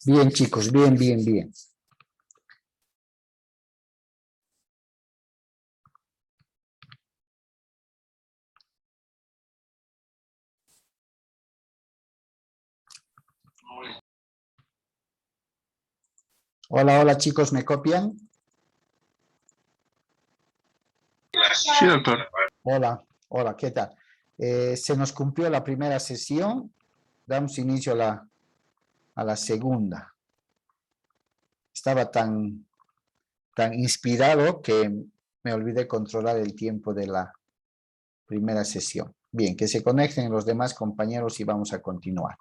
Bien, chicos, bien, bien, bien. Hola, hola, chicos, ¿me copian? Sí, doctor. Hola, hola, ¿qué tal? Se nos cumplió la primera sesión, damos inicio a la segunda. Estaba tan inspirado que me olvidé controlar el tiempo de la primera sesión. Bien, que se conecten los demás compañeros y vamos a continuar.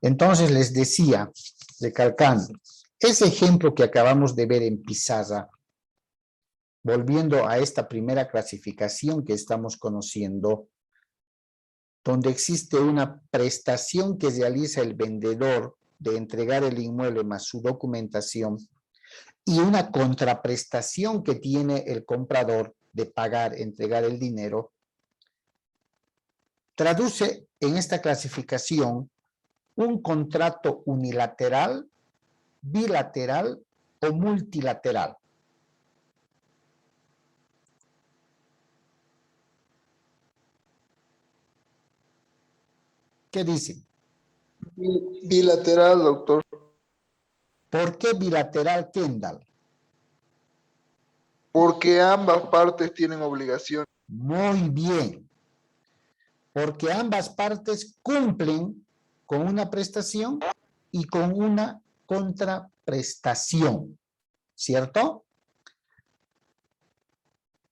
Entonces les decía, recalcando, ese ejemplo que acabamos de ver en pizarra, volviendo a esta primera clasificación que estamos conociendo, donde existe una prestación que realiza el vendedor de entregar el inmueble más su documentación y una contraprestación que tiene el comprador de pagar, entregar el dinero, traduce en esta clasificación un contrato unilateral, bilateral o multilateral. ¿Qué dicen? Bilateral, doctor. ¿Por qué bilateral, Kendall? Porque ambas partes tienen obligación. Muy bien. Porque ambas partes cumplen con una prestación y con una contraprestación, ¿cierto?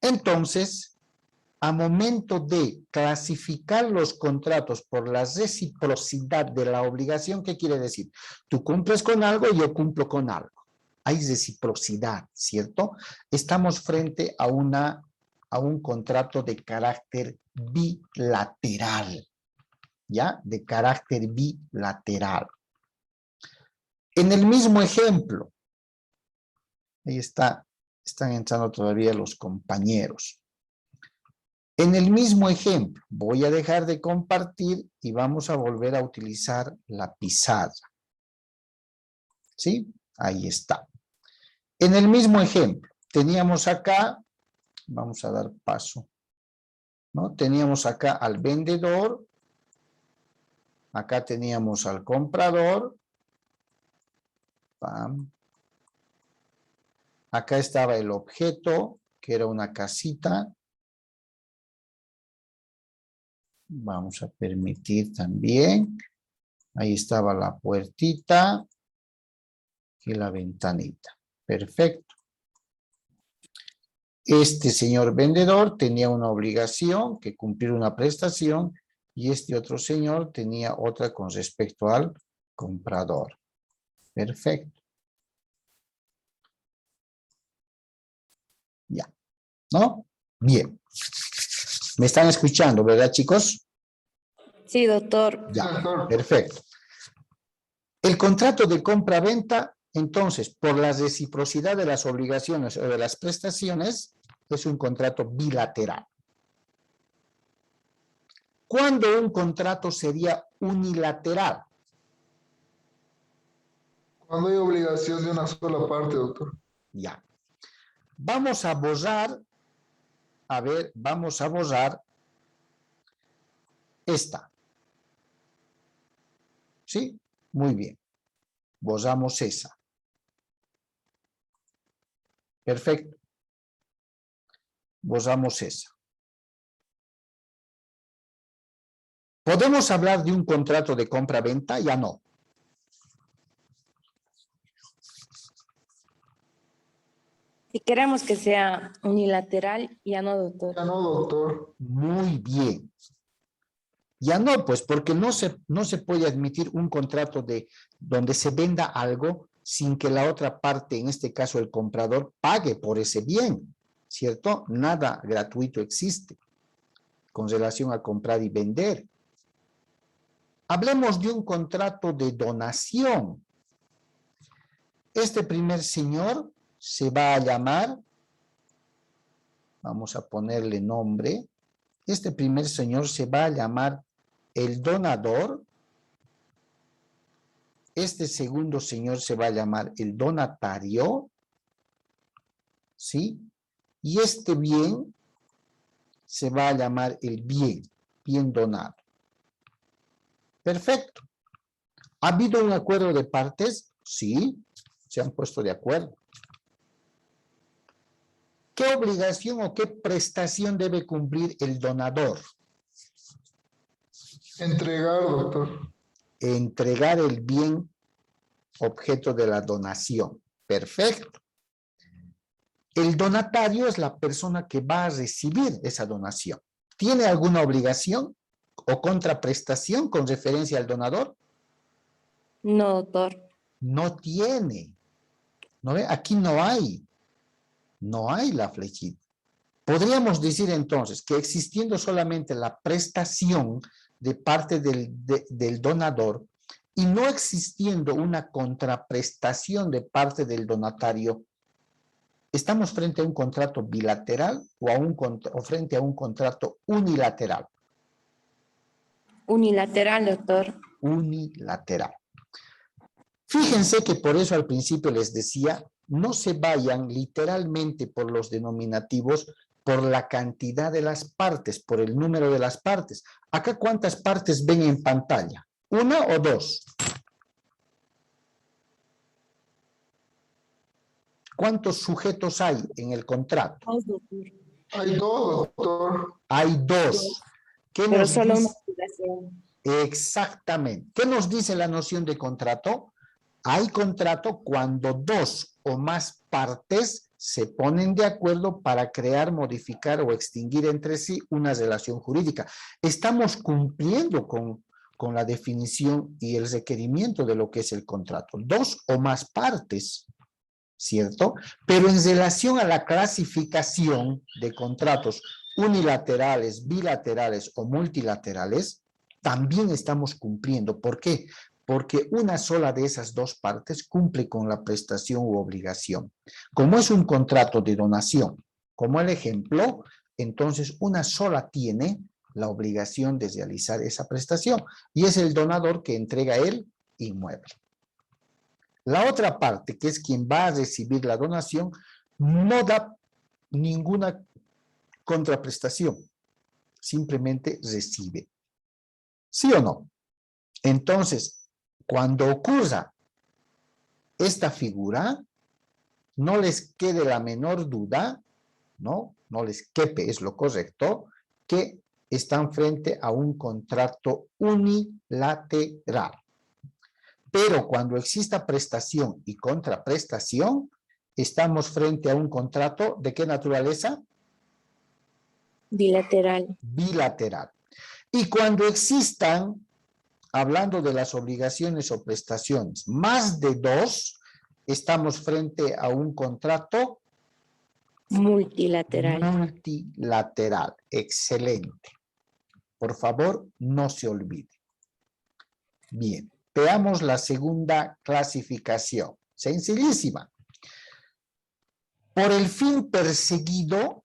Entonces, a momento de clasificar los contratos por la reciprocidad de la obligación, ¿qué quiere decir? Tú cumples con algo y yo cumplo con algo. Hay reciprocidad, ¿cierto? Estamos frente a un contrato de carácter bilateral, ¿ya? De carácter bilateral. En el mismo ejemplo, ahí están entrando todavía los compañeros. En el mismo ejemplo, voy a dejar de compartir y vamos a volver a utilizar la pizarra. ¿Sí? Ahí está. En el mismo ejemplo, teníamos acá, vamos a dar paso, ¿no? Teníamos acá al vendedor, acá teníamos al comprador, ¡pam! Acá estaba el objeto, que era una casita. Vamos a permitir también. Ahí estaba la puertita y la ventanita. Perfecto. Este señor vendedor tenía una obligación que cumplir una prestación y este otro señor tenía otra con respecto al comprador. Perfecto. Ya. ¿No? Bien. ¿Me están escuchando, verdad, chicos? Sí, doctor. Ya, perfecto. El contrato de compra-venta, entonces, por la reciprocidad de las obligaciones o de las prestaciones, es un contrato bilateral. ¿Cuándo un contrato sería unilateral? Cuando hay obligación de una sola parte, doctor. Ya. Vamos a borrar, a ver, vamos a borrar esta. ¿Sí? Muy bien. Borramos esa. Perfecto. Borramos esa. ¿Podemos hablar de un contrato de compra-venta? Ya no. Si queremos que sea unilateral, ya no, doctor. Ya no, doctor. Muy bien. Ya no, pues porque no se puede admitir un contrato de donde se venda algo sin que la otra parte, en este caso el comprador, pague por ese bien, ¿cierto? Nada gratuito existe con relación a comprar y vender. Hablemos de un contrato de donación. Este primer señor se va a llamar, vamos a ponerle nombre, este primer señor se va a llamar el donador este segundo señor se va a llamar el donatario, ¿sí? Y este bien se va a llamar el bien donado. Perfecto. ¿Ha habido un acuerdo de partes? Sí, se han puesto de acuerdo. ¿Qué obligación o qué prestación debe cumplir el donador? Entregar, doctor. Entregar el bien objeto de la donación. Perfecto. El donatario es la persona que va a recibir esa donación. ¿Tiene alguna obligación o contraprestación con referencia al donador? No, doctor. No tiene. ¿No ve? Aquí no hay. No hay la flechita. Podríamos decir entonces que existiendo solamente la prestación de parte del donador y no existiendo una contraprestación de parte del donatario, ¿estamos frente a un contrato bilateral o frente a un contrato unilateral? Unilateral, doctor. Unilateral. Fíjense que por eso al principio les decía, no se vayan literalmente por los denominativos, por la cantidad de las partes, por el número de las partes. Acá, ¿cuántas partes ven en pantalla? ¿Una o dos? ¿Cuántos sujetos hay en el contrato? Hay dos, doctor. Hay dos. ¿Qué Pero nos solo una dice? obligación. Exactamente. ¿Qué nos dice la noción de contrato? Hay contrato cuando dos o más partes se ponen de acuerdo para crear, modificar o extinguir entre sí una relación jurídica. Estamos cumpliendo con la definición y el requerimiento de lo que es el contrato. Dos o más partes, ¿cierto? Pero en relación a la clasificación de contratos unilaterales, bilaterales o multilaterales, también estamos cumpliendo. ¿Por qué? Porque una sola de esas dos partes cumple con la prestación u obligación. Como es un contrato de donación, como el ejemplo, entonces una sola tiene la obligación de realizar esa prestación y es el donador que entrega el inmueble. La otra parte, que es quien va a recibir la donación, no da ninguna contraprestación, simplemente recibe. ¿Sí o no? Entonces, cuando ocurra esta figura, no les quede la menor duda, ¿no? No les quepe, es lo correcto, que están frente a un contrato unilateral. Pero cuando exista prestación y contraprestación, estamos frente a un contrato ¿de qué naturaleza? Bilateral. Bilateral. Y cuando existan, hablando de las obligaciones o prestaciones, más de dos, estamos frente a un contrato Multilateral. multilateral. Excelente. Por favor, no se olvide. Bien, veamos la segunda clasificación. Sencillísima. Por el fin perseguido,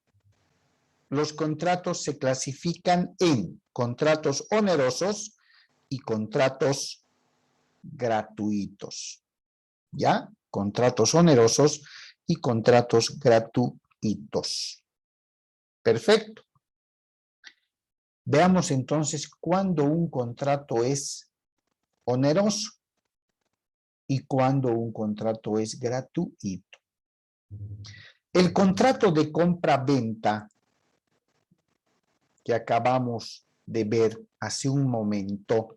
los contratos se clasifican en contratos onerosos y contratos gratuitos. ¿Ya? Contratos onerosos y contratos gratuitos. Perfecto. Veamos entonces cuándo un contrato es oneroso y cuándo un contrato es gratuito. El contrato de compra-venta que acabamos de ver hace un momento,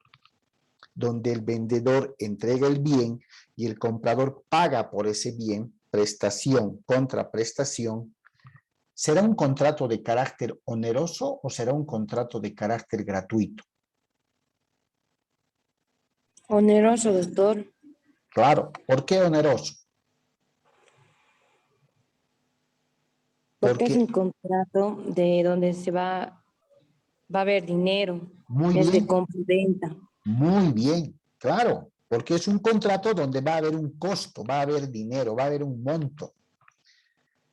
donde el vendedor entrega el bien y el comprador paga por ese bien, prestación contra prestación, ¿será un contrato de carácter oneroso o será un contrato de carácter gratuito? Oneroso, doctor. Claro, ¿por qué oneroso? Porque es Porque, un contrato de donde se va a haber dinero. muy Es de bien, compra y venta. muy bien, claro, porque es un contrato donde va a haber un costo, va a haber dinero, va a haber un monto.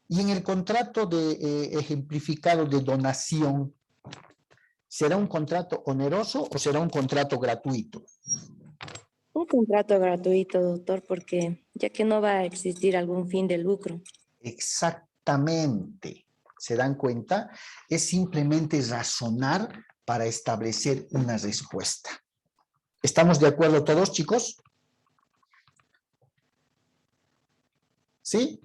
Y en el contrato ejemplificado de donación, ¿será un contrato oneroso o será un contrato gratuito? Un contrato gratuito, doctor, porque ya que no va a existir algún fin de lucro. Exactamente. ¿Se dan cuenta? Es simplemente razonar para establecer una respuesta. ¿Estamos de acuerdo todos, chicos? ¿Sí?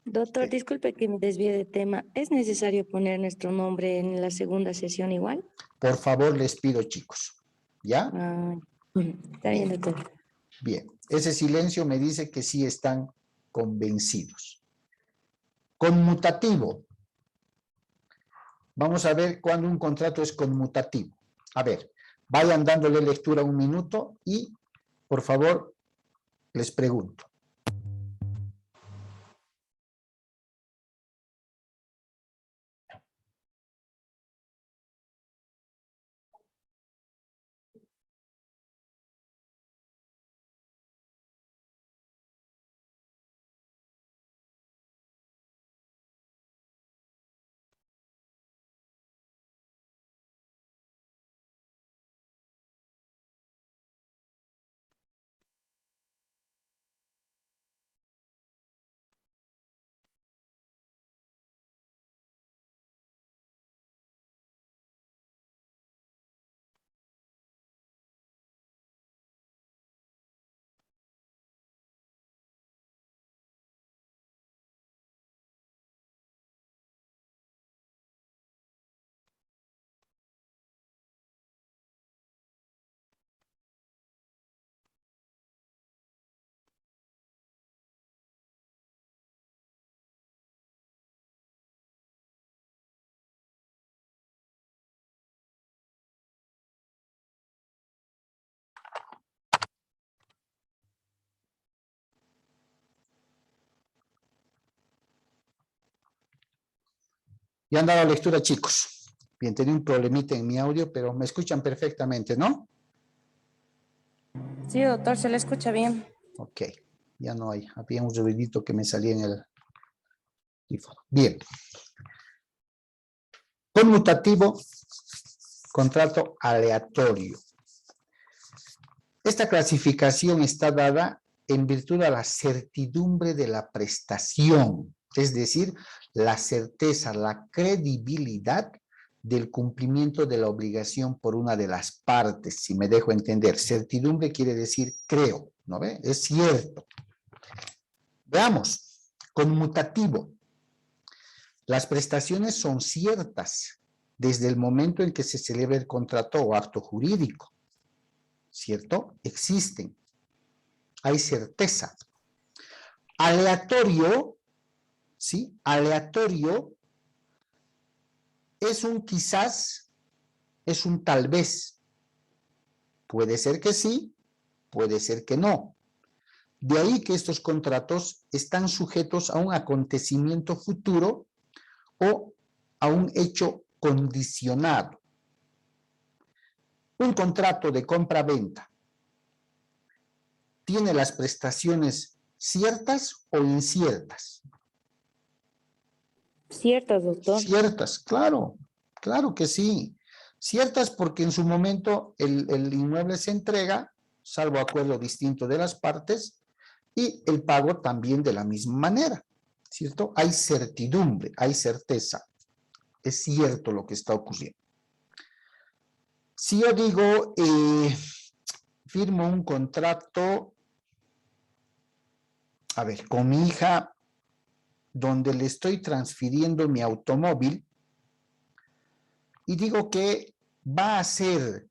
Doctor, disculpe que me desvíe de tema. ¿Es necesario poner nuestro nombre en la segunda sesión igual? Por favor, les pido, chicos. ¿Ya? Ah, está bien, doctor. Bien. Ese silencio me dice que sí están convencidos. Conmutativo. Vamos a ver cuándo un contrato es conmutativo. A ver, vayan dándole lectura un minuto y, por favor, les pregunto. Ya han dado lectura, chicos. Bien, tenía un problemita en mi audio, pero me escuchan perfectamente, ¿no? Sí, doctor, se le escucha bien. Ok, ya no hay. Había un ruidito que me salía en el teléfono. Bien. Conmutativo, contrato aleatorio. Esta clasificación está dada en virtud a la certidumbre de la prestación, es decir, la certeza, la credibilidad del cumplimiento de la obligación por una de las partes, si me dejo entender. Certidumbre quiere decir creo, ¿no ve? Es cierto. Veamos, conmutativo. Las prestaciones son ciertas desde el momento en que se celebra el contrato o acto jurídico, ¿cierto? Existen. Hay certeza. Aleatorio, ¿sí? Aleatorio es un quizás, es un tal vez. Puede ser que sí, puede ser que no. De ahí que estos contratos están sujetos a un acontecimiento futuro o a un hecho condicionado. Un contrato de compra-venta tiene las prestaciones ciertas o inciertas. Cierto, doctor. Ciertas, claro, claro que sí. Ciertas porque en su momento el inmueble se entrega, salvo acuerdo distinto de las partes, y el pago también de la misma manera, ¿cierto? Hay certidumbre, hay certeza. Es cierto lo que está ocurriendo. Si yo digo, firmo un contrato, a ver, con mi hija, donde le estoy transfiriendo mi automóvil, y digo que va a ser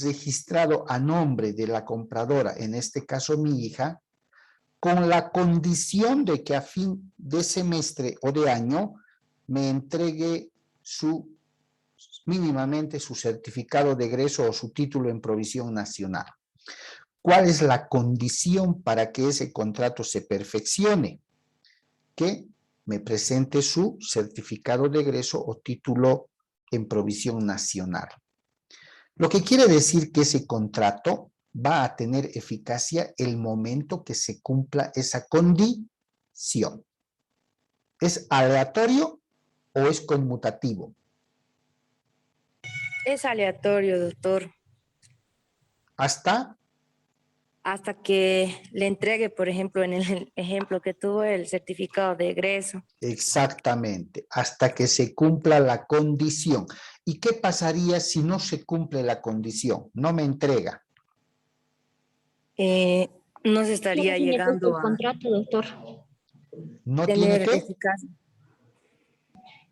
registrado a nombre de la compradora, en este caso mi hija, con la condición de que a fin de semestre o de año me entregue mínimamente su certificado de egreso o su título en provisión nacional. ¿Cuál es la condición para que ese contrato se perfeccione? Que me presente su certificado de egreso o título en provisión nacional. Lo que quiere decir que ese contrato va a tener eficacia el momento que se cumpla esa condición. ¿Es aleatorio o es conmutativo? Es aleatorio, doctor, Hasta, hasta que le entregue, por ejemplo, en el ejemplo que tuvo el certificado de egreso. exactamente, hasta que se cumpla la condición. ¿Y qué pasaría si no se cumple la condición? No me entrega. No se estaría Queda sin efecto llegando el a contrato, doctor. ¿No tiene tener qué? eficacia.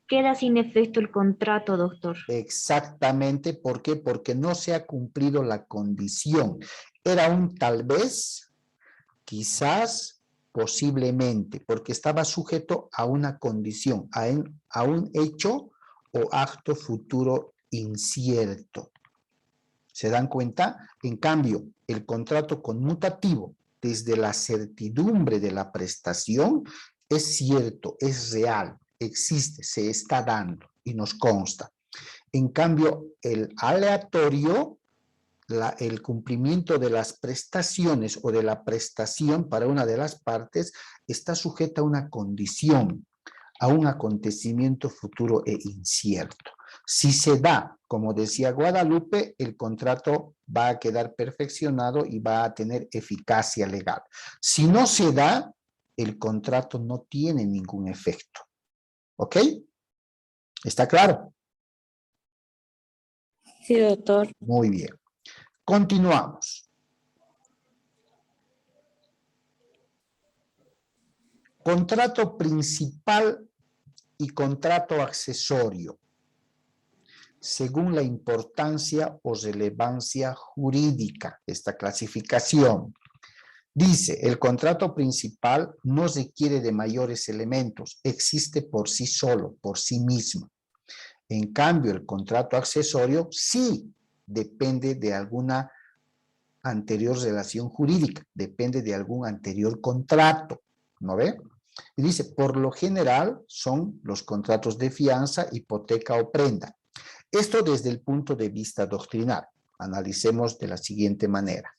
Queda sin efecto el contrato, doctor. Exactamente, ¿por qué? Porque no se ha cumplido la condición. Era un tal vez, quizás, posiblemente, porque estaba sujeto a una condición, a un hecho o acto futuro incierto. ¿Se dan cuenta? En cambio, el contrato conmutativo, desde la certidumbre de la prestación, es cierto, es real, existe, se está dando y nos consta. En cambio, el aleatorio, el cumplimiento de las prestaciones o de la prestación para una de las partes está sujeta a una condición, a un acontecimiento futuro e incierto. Si se da, como decía Guadalupe, el contrato va a quedar perfeccionado y va a tener eficacia legal. Si no se da, el contrato no tiene ningún efecto. ¿Ok? ¿Está claro? Sí, doctor. Muy bien. Continuamos. Contrato principal y contrato accesorio, según la importancia o relevancia jurídica, esta clasificación. Dice, el contrato principal no requiere de mayores elementos, existe por sí solo, por sí mismo. En cambio, el contrato accesorio sí depende de alguna anterior relación jurídica, depende de algún anterior contrato, ¿no ve? Y dice, por lo general son los contratos de fianza, hipoteca o prenda. Esto desde el punto de vista doctrinal. Analicemos de la siguiente manera.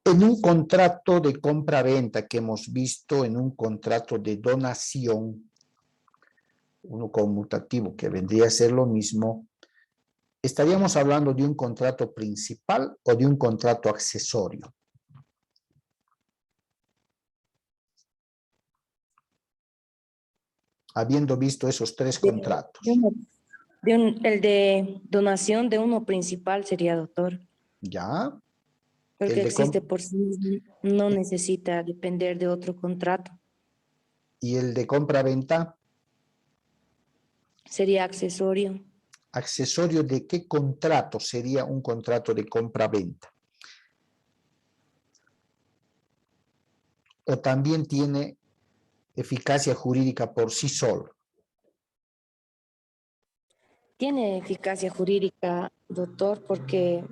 En un contrato de compra-venta que hemos visto, en un contrato de donación, uno conmutativo que vendría a ser lo mismo, ¿estaríamos hablando de un contrato principal o de un contrato accesorio? Habiendo visto esos tres contratos. El de donación de uno principal sería, doctor, ¿Ya? porque El de existe por sí mismo, no necesita depender de otro contrato. ¿Y el de compra-venta? Sería accesorio. ¿Accesorio de qué contrato sería un contrato de compra-venta? ¿O también tiene eficacia jurídica por sí solo? Tiene eficacia jurídica, doctor, porque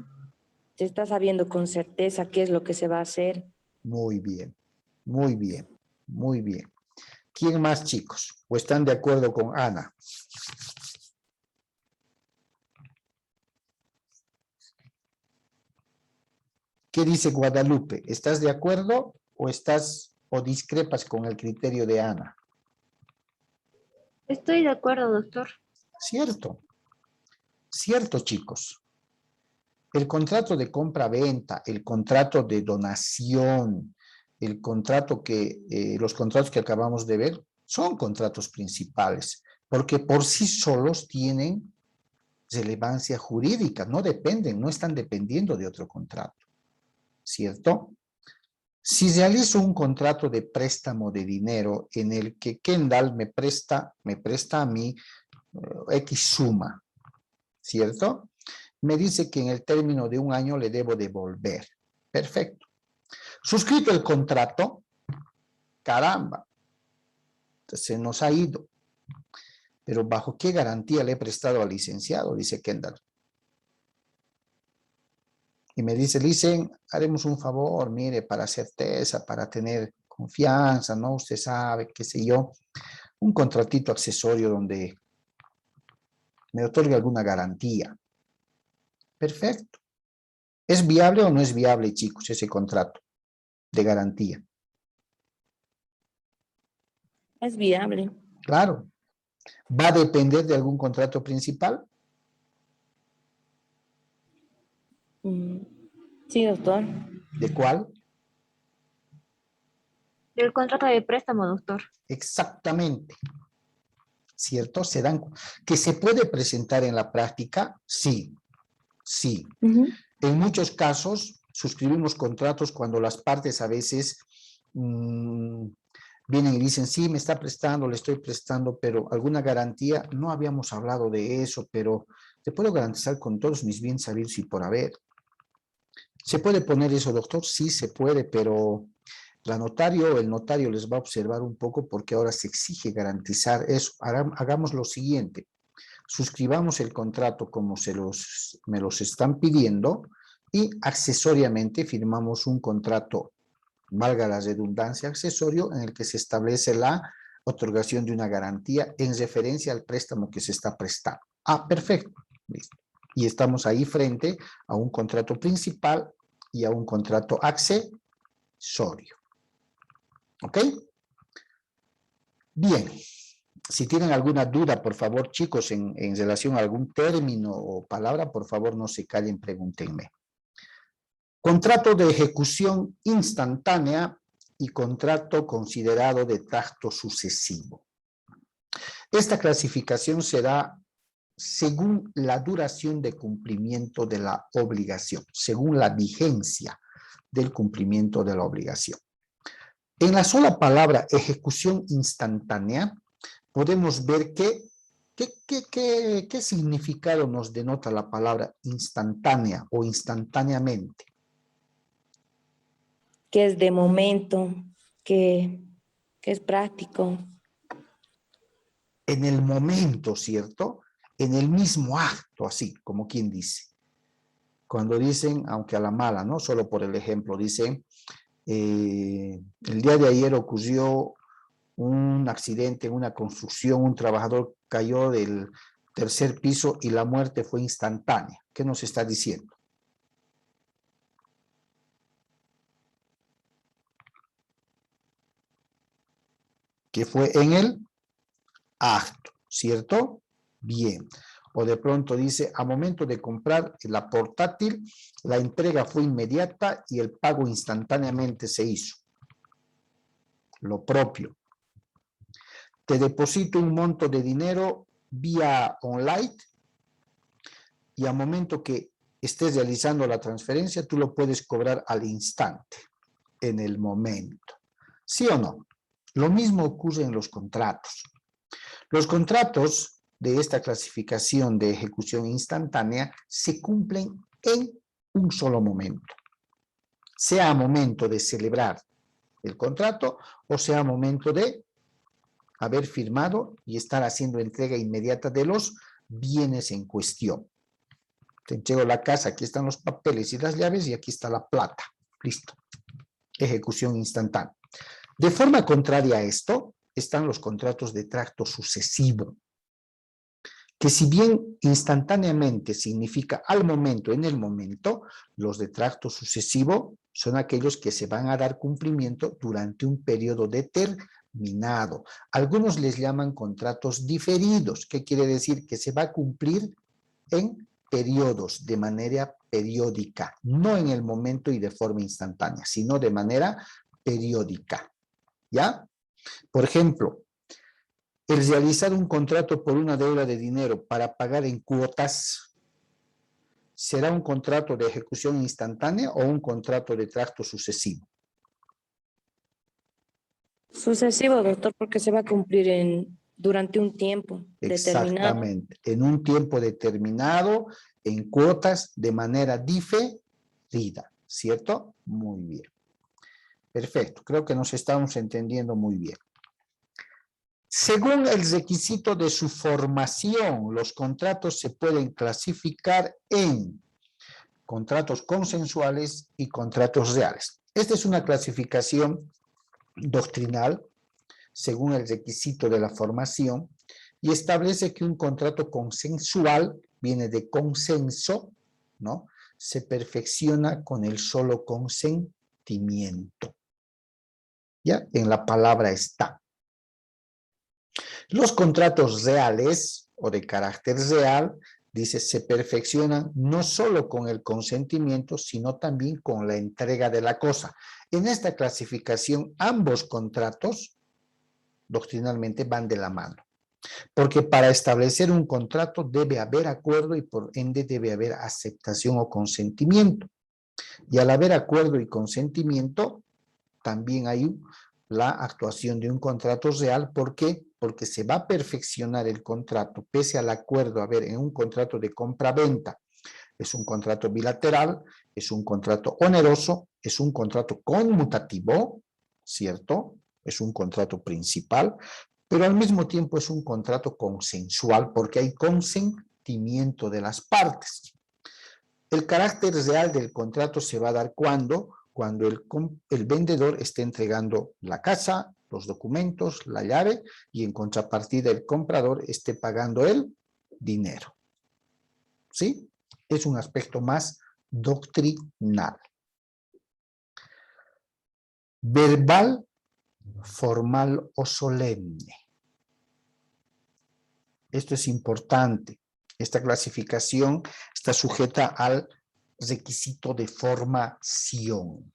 se está sabiendo con certeza qué es lo que se va a hacer. Muy bien, muy bien, muy bien. ¿Quién más, chicos? ¿O están de acuerdo con Ana? ¿Qué dice Guadalupe? ¿Estás de acuerdo o discrepas con el criterio de Ana? Estoy de acuerdo, doctor. Cierto, cierto, chicos. El contrato de compra-venta, el contrato de donación, el contrato los contratos que acabamos de ver son contratos principales, porque por sí solos tienen relevancia jurídica, no dependen, no están dependiendo de otro contrato, ¿cierto? Si realizo un contrato de préstamo de dinero en el que Kendall me presta a mí X suma, ¿cierto? Me dice que en el término de un año le debo devolver. Perfecto. Suscrito el contrato, caramba, se nos ha ido. Pero ¿bajo qué garantía le he prestado al licenciado? Dice Kendall. Y me dice, dicen, haremos un favor, mire, para certeza, para tener confianza, ¿no? Usted sabe, qué sé yo, un contratito accesorio donde me otorgue alguna garantía. Perfecto. ¿Es viable o no es viable, chicos, ese contrato de garantía? Es viable. Claro. ¿Va a depender de algún contrato principal? Mm, sí, doctor. ¿De cuál? Del contrato de préstamo, doctor. Exactamente. ¿Cierto? ¿Que se puede presentar en la práctica? Sí, sí. Ujú. En muchos casos suscribimos contratos cuando las partes a veces vienen y dicen, sí, me está prestando, le estoy prestando, pero alguna garantía, no habíamos hablado de eso, pero te puedo garantizar con todos mis bienes sabidos y por haber. ¿Se puede poner eso, doctor? Sí, se puede, pero el notario les va a observar un poco porque ahora se exige garantizar eso. Hagamos lo siguiente. Suscribamos el contrato como me los están pidiendo y accesoriamente firmamos un contrato, valga la redundancia, accesorio en el que se establece la otorgación de una garantía en referencia al préstamo que se está prestando. Ah, perfecto. Listo. Y estamos ahí frente a un contrato principal y a un contrato accesorio. ¿Ok? Bien. Si tienen alguna duda, por favor, chicos, en relación a algún término o palabra, por favor, no se callen, pregúntenme. Contrato de ejecución instantánea y contrato considerado de tracto sucesivo. Esta clasificación se da según la duración de cumplimiento de la obligación, según la vigencia del cumplimiento de la obligación. En la sola palabra ejecución instantánea, podemos ver qué significado nos denota la palabra instantánea o instantáneamente. Que es de momento, que es práctico. En el momento, ¿cierto? En el mismo acto, así, como quien dice. Cuando dicen, aunque a la mala, ¿no? Solo por el ejemplo, dicen, el día de ayer ocurrió un accidente en una construcción, un trabajador cayó del tercer piso y la muerte fue instantánea. ¿Qué nos está diciendo? Que fue en el acto, ¿cierto? Bien. O de pronto dice, a momento de comprar la portátil, la entrega fue inmediata y el pago instantáneamente se hizo. Lo propio. Te deposito un monto de dinero vía online y a momento que estés realizando la transferencia, tú lo puedes cobrar al instante, en el momento. ¿Sí o no? Lo mismo ocurre en los contratos. Los contratos de esta clasificación de ejecución instantánea se cumplen en un solo momento. Sea momento de celebrar el contrato o sea momento de haber firmado y estar haciendo entrega inmediata de los bienes en cuestión. Te entrego la casa, aquí están los papeles y las llaves y aquí está la plata. Listo. Ejecución instantánea. De forma contraria a esto, están los contratos de tracto sucesivo, que si bien instantáneamente significa al momento, en el momento, los de tracto sucesivo son aquellos que se van a dar cumplimiento durante un periodo determinado. Algunos les llaman contratos diferidos. ¿Qué quiere decir? Que se va a cumplir en periodos, de manera periódica, no en el momento y de forma instantánea, sino de manera periódica. ¿Ya? Por ejemplo, el realizar un contrato por una deuda de dinero para pagar en cuotas, ¿será un contrato de ejecución instantánea o un contrato de tracto sucesivo? Sucesivo, doctor, porque se va a cumplir durante un tiempo determinado. Exactamente, en un tiempo determinado, en cuotas, de manera diferida, ¿cierto? Muy bien. Perfecto, creo que nos estamos entendiendo muy bien. Según el requisito de su formación, los contratos se pueden clasificar en contratos consensuales y contratos reales. Esta es una clasificación doctrinal según el requisito de la formación y establece que un contrato consensual viene de consenso, ¿no? Se perfecciona con el solo consentimiento. ¿Ya? En la palabra está. Los contratos reales o de carácter real dice, se perfeccionan no solo con el consentimiento, sino también con la entrega de la cosa. En esta clasificación, ambos contratos doctrinalmente van de la mano. Porque para establecer un contrato debe haber acuerdo y por ende debe haber aceptación o consentimiento. Y al haber acuerdo y consentimiento, también hay la actuación de un contrato real. ¿Por qué? Porque se va a perfeccionar el contrato, pese al acuerdo. A ver, en un contrato de compra-venta, es un contrato bilateral, es un contrato oneroso, es un contrato conmutativo, ¿cierto? Es un contrato principal, pero al mismo tiempo es un contrato consensual porque hay consentimiento de las partes. El carácter real del contrato se va a dar cuando el vendedor esté entregando la casa, los documentos, la llave, y en contrapartida el comprador esté pagando el dinero. ¿Sí? Es un aspecto más doctrinal. Verbal, formal o solemne. Esto es importante. Esta clasificación está sujeta al requisito de formación.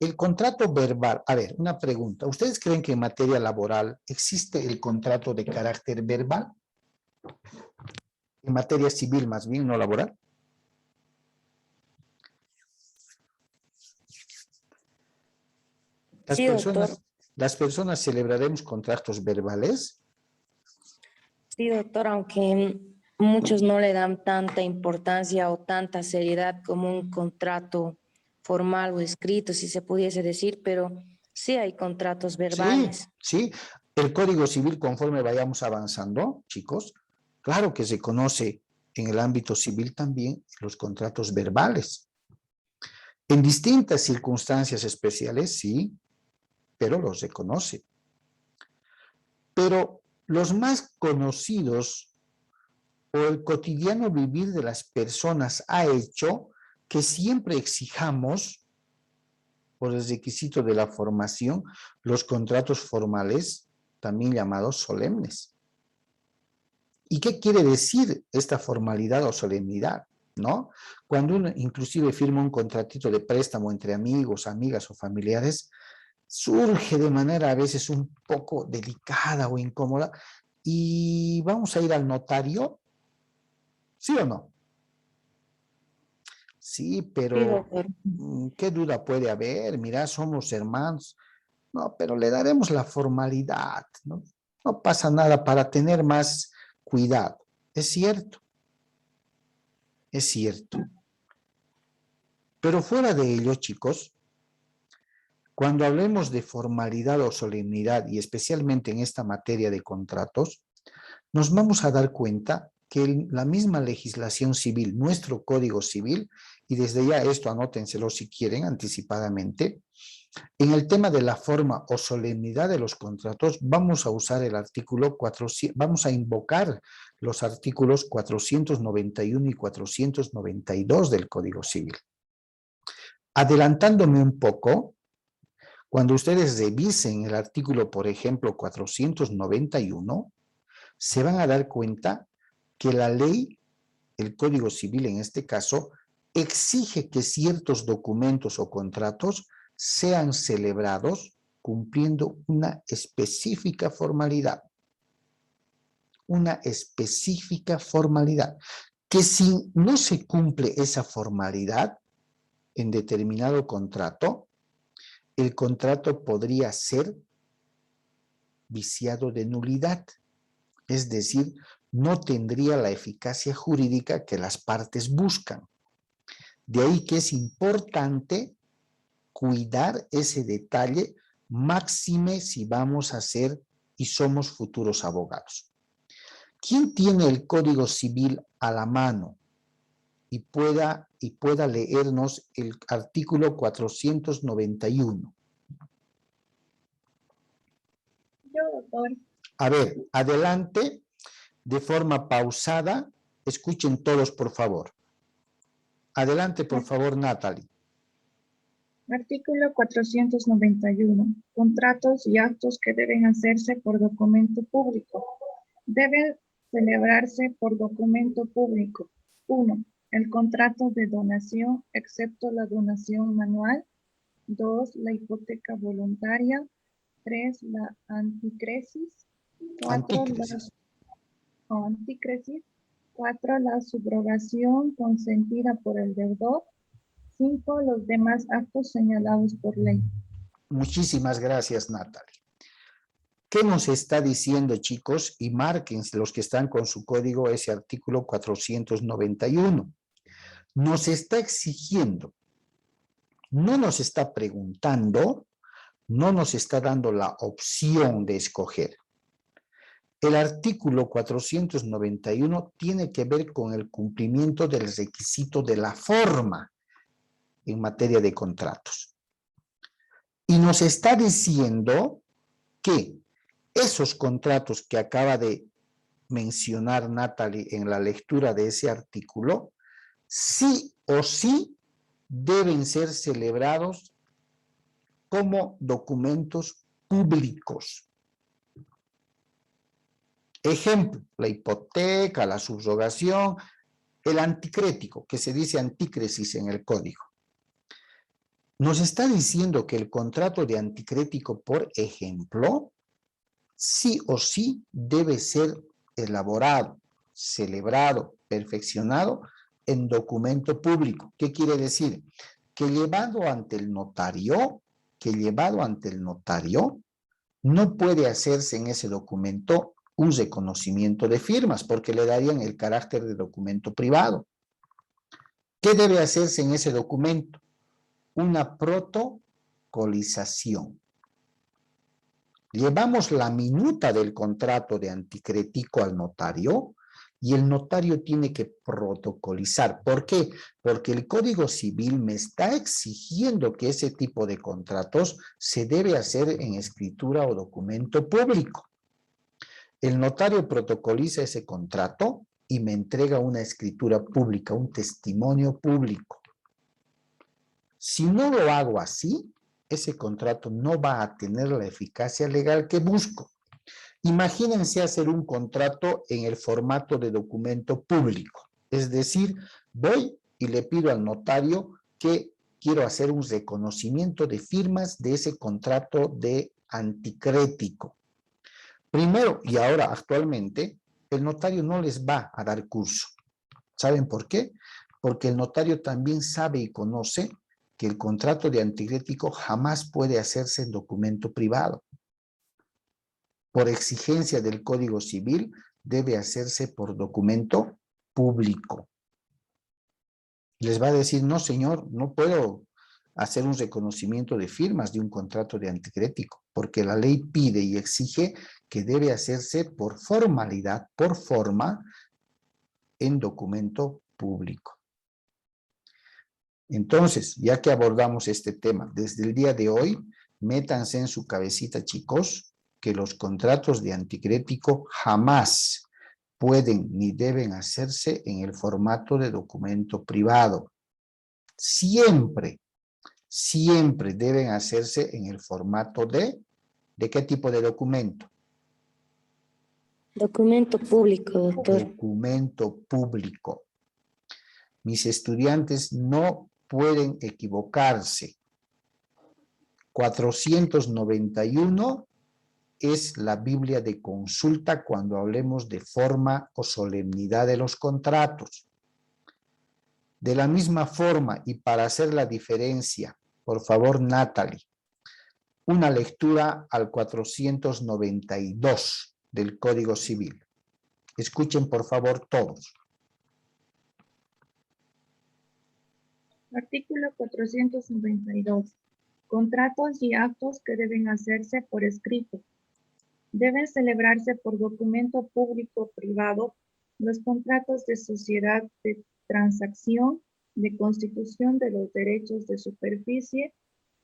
El contrato verbal, a ver, una pregunta. ¿Ustedes creen que en materia laboral existe el contrato de carácter verbal? En materia civil, más bien, no laboral. Sí, doctor. Las personas celebraremos contratos verbales. Sí, doctor, aunque muchos no le dan tanta importancia o tanta seriedad como un contrato formal o escrito, si se pudiese decir, pero sí hay contratos verbales. Sí. El Código Civil, conforme vayamos avanzando, chicos, claro que se conoce en el ámbito civil también los contratos verbales. En distintas circunstancias especiales, sí, pero los reconoce. Pero los más conocidos o el cotidiano vivir de las personas ha hecho que siempre exijamos, por el requisito de la formación, los contratos formales, también llamados solemnes. ¿Y qué quiere decir esta formalidad o solemnidad? ¿No? Cuando uno inclusive firma un contratito de préstamo entre amigos, amigas o familiares, surge de manera a veces un poco delicada o incómoda y vamos a ir al notario, ¿sí o no? Sí, Sí, pero doctor. ¿qué duda puede haber? Mira, somos hermanos. No, pero le daremos la formalidad, ¿no? No pasa nada para tener más cuidado. Es cierto, es cierto. Pero fuera de ello, chicos, cuando hablemos de formalidad o solemnidad, y especialmente en esta materia de contratos, nos vamos a dar cuenta que la misma legislación civil, nuestro Código Civil, y desde ya esto anótenselo si quieren anticipadamente, en el tema de la forma o solemnidad de los contratos, vamos a usar el artículo 400, vamos a invocar los artículos 491 y 492 del Código Civil. Adelantándome un poco, cuando ustedes revisen el artículo, por ejemplo, 491, se van a dar cuenta que la ley, el Código Civil en este caso, exige que ciertos documentos o contratos sean celebrados cumpliendo una específica formalidad. Una específica formalidad. Que si no se cumple esa formalidad en determinado contrato, el contrato podría ser viciado de nulidad. Es decir, no tendría la eficacia jurídica que las partes buscan. De ahí que es importante cuidar ese detalle, máxime si vamos a ser y somos futuros abogados. ¿Quién tiene el Código Civil a la mano y pueda leernos el artículo 491? Yo, doctor. A ver, adelante, de forma pausada, escuchen todos, por favor. Adelante, por favor, Natalie. Artículo 491. Contratos y actos que deben hacerse por documento público. Deben celebrarse por documento público. 1. El contrato de donación, excepto la donación manual. 2. La hipoteca voluntaria. 3. La anticresis. 4. Antícrisis. Anticresis. 4. La subrogación consentida por el deudor. 5. Los demás actos señalados por ley. Muchísimas gracias, Natalie. ¿Qué nos está diciendo, chicos? Y marquen los que están con su código ese artículo 491. Nos está exigiendo, no nos está preguntando, no nos está dando la opción de escoger. El artículo 491 tiene que ver con el cumplimiento del requisito de la forma en materia de contratos. Y nos está diciendo que esos contratos que acaba de mencionar Natalie en la lectura de ese artículo, sí o sí deben ser celebrados como documentos públicos. Ejemplo, la hipoteca, la subrogación, el anticrético, que se dice antícresis en el código. Nos está diciendo que el contrato de anticrético, por ejemplo, sí o sí debe ser elaborado, celebrado, perfeccionado en documento público. ¿Qué quiere decir? Que llevado ante el notario, no puede hacerse en ese documento un reconocimiento de firmas porque le darían el carácter de documento privado. ¿Qué debe hacerse en ese documento? Una protocolización. Llevamos la minuta del contrato de anticrético al notario y el notario tiene que protocolizar. ¿Por qué? Porque el Código Civil me está exigiendo que ese tipo de contratos se debe hacer en escritura o documento público. El notario protocoliza ese contrato y me entrega una escritura pública, un testimonio público. Si no lo hago así, ese contrato no va a tener la eficacia legal que busco. Imagínense hacer un contrato en el formato de documento público. Es decir, voy y le pido al notario que quiero hacer un reconocimiento de firmas de ese contrato de anticrético. Primero y ahora actualmente, el notario no les va a dar curso. ¿Saben por qué? Porque el notario también sabe y conoce que el contrato de anticrético jamás puede hacerse en documento privado. Por exigencia del Código Civil, debe hacerse por documento público. Les va a decir, no señor, no puedo hacer un reconocimiento de firmas de un contrato de anticrético, porque la ley pide y exige que debe hacerse por formalidad, por forma, en documento público. Entonces, ya que abordamos este tema, desde el día de hoy, métanse en su cabecita, chicos, que los contratos de anticrético jamás pueden ni deben hacerse en el formato de documento privado. Siempre deben hacerse en el formato ¿de qué tipo de documento? Documento público, doctor. Documento público. Mis estudiantes no pueden equivocarse. 491 es la Biblia de consulta cuando hablemos de forma o solemnidad de los contratos. De la misma forma, y para hacer la diferencia, por favor, Natalie, una lectura al 492 del Código Civil. Escuchen, por favor, todos. Artículo 492. Contratos y actos que deben hacerse por escrito. Deben celebrarse por documento público o privado los contratos de sociedad de transacción, de constitución de los derechos de superficie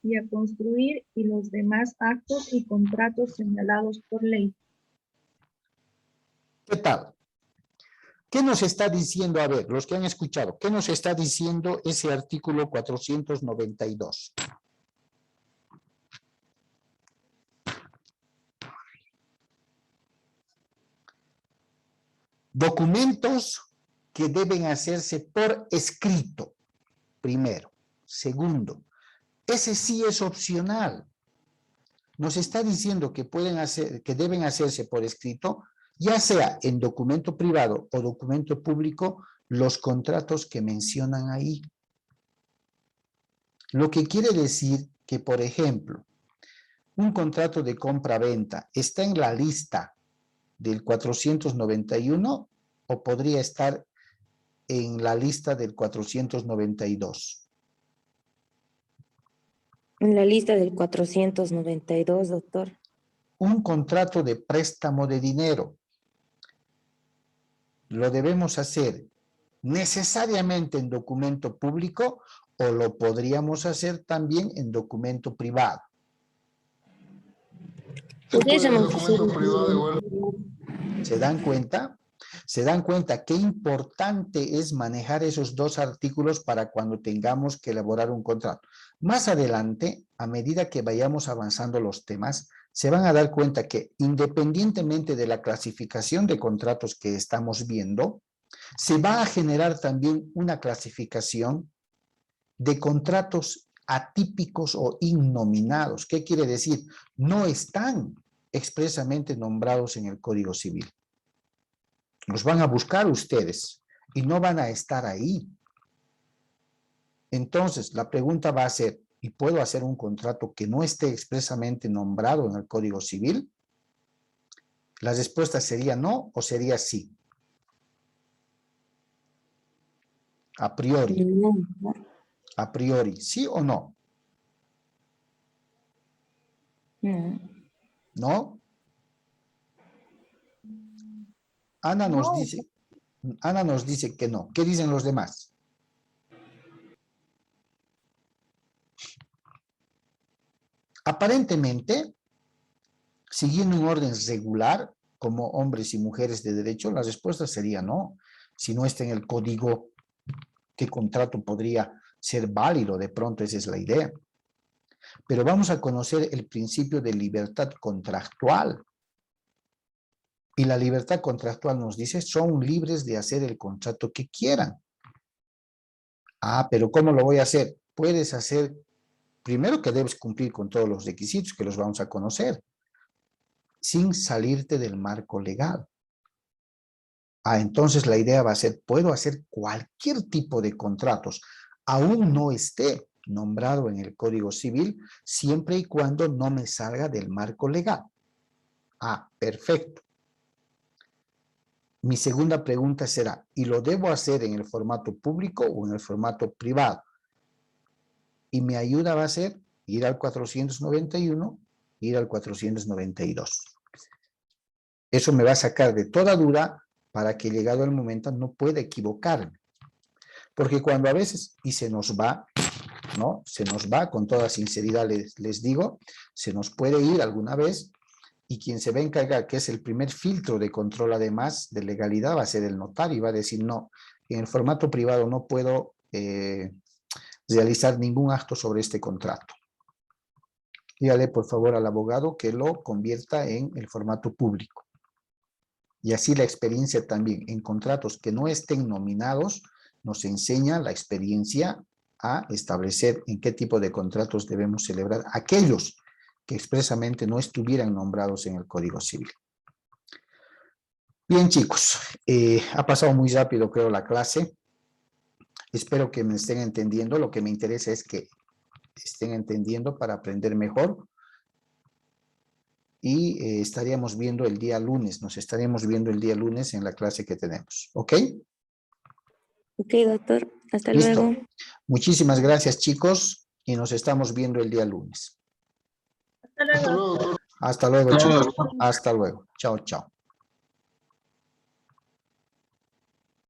y a construir y los demás actos y contratos señalados por ley. ¿Qué tal? ¿Qué nos está diciendo? A ver, los que han escuchado, ¿qué nos está diciendo ese artículo 492? Documentos que deben hacerse por escrito, primero. Segundo, ese sí es opcional. Nos está diciendo que deben hacerse por escrito, ya sea en documento privado o documento público, los contratos que mencionan ahí. Lo que quiere decir que, por ejemplo, un contrato de compra-venta está en la lista del 491 o podría estar en la lista del 492. En la lista del 492, doctor. Un contrato de préstamo de dinero lo debemos hacer necesariamente en documento público o lo podríamos hacer también en documento privado. Se puede Pudiésemos documento hacer- privado igual. ¿Se dan cuenta? ¿Se dan cuenta qué importante es manejar esos dos artículos para cuando tengamos que elaborar un contrato? Más adelante, a medida que vayamos avanzando los temas, se van a dar cuenta que independientemente de la clasificación de contratos que estamos viendo, se va a generar también una clasificación de contratos atípicos o innominados. ¿Qué quiere decir? No están expresamente nombrados en el Código Civil. Los van a buscar ustedes y no van a estar ahí. Entonces, la pregunta va a ser, ¿y puedo hacer un contrato que no esté expresamente nombrado en el Código Civil? La respuesta sería no o sería sí. A priori. No. A priori, ¿sí o no? No. ¿No? Ana nos dice que no. ¿Qué dicen los demás? Aparentemente, siguiendo un orden regular, como hombres y mujeres de derecho, la respuesta sería no. Si no está en el código, ¿qué contrato podría ser válido? De pronto esa es la idea. Pero vamos a conocer el principio de libertad contractual. Y la libertad contractual nos dice, son libres de hacer el contrato que quieran. Ah, pero ¿cómo lo voy a hacer? Puedes hacer, primero que debes cumplir con todos los requisitos que los vamos a conocer, sin salirte del marco legal. Ah, entonces la idea va a ser, puedo hacer cualquier tipo de contratos, aún no esté nombrado en el Código Civil, siempre y cuando no me salga del marco legal. Ah, perfecto. Mi segunda pregunta será, ¿y lo debo hacer en el formato público o en el formato privado? Y mi ayuda va a ser ir al 491, ir al 492. Eso me va a sacar de toda duda para que llegado el momento no pueda equivocarme. Porque cuando a veces, y se nos va, ¿no? Se nos va, con toda sinceridad les digo, se nos puede ir alguna vez y quien se va a encargar, que es el primer filtro de control además de legalidad, va a ser el notario y va a decir, no, en el formato privado no puedo realizar ningún acto sobre este contrato. Dígale por favor al abogado que lo convierta en el formato público. Y así la experiencia también en contratos que no estén nominados nos enseña la experiencia a establecer en qué tipo de contratos debemos celebrar aquellos que expresamente no estuvieran nombrados en el Código Civil. Bien, chicos, ha pasado muy rápido, creo, la clase. Espero que me estén entendiendo. Lo que me interesa es que estén entendiendo para aprender mejor. Y estaríamos viendo el día lunes, nos estaremos viendo el día lunes en la clase que tenemos. ¿Ok? Ok, doctor. Hasta Listo. luego. Muchísimas gracias, chicos, y nos estamos viendo el día lunes. Hasta luego, doctor. Hasta luego, chicos. Hasta luego. Chao, chao.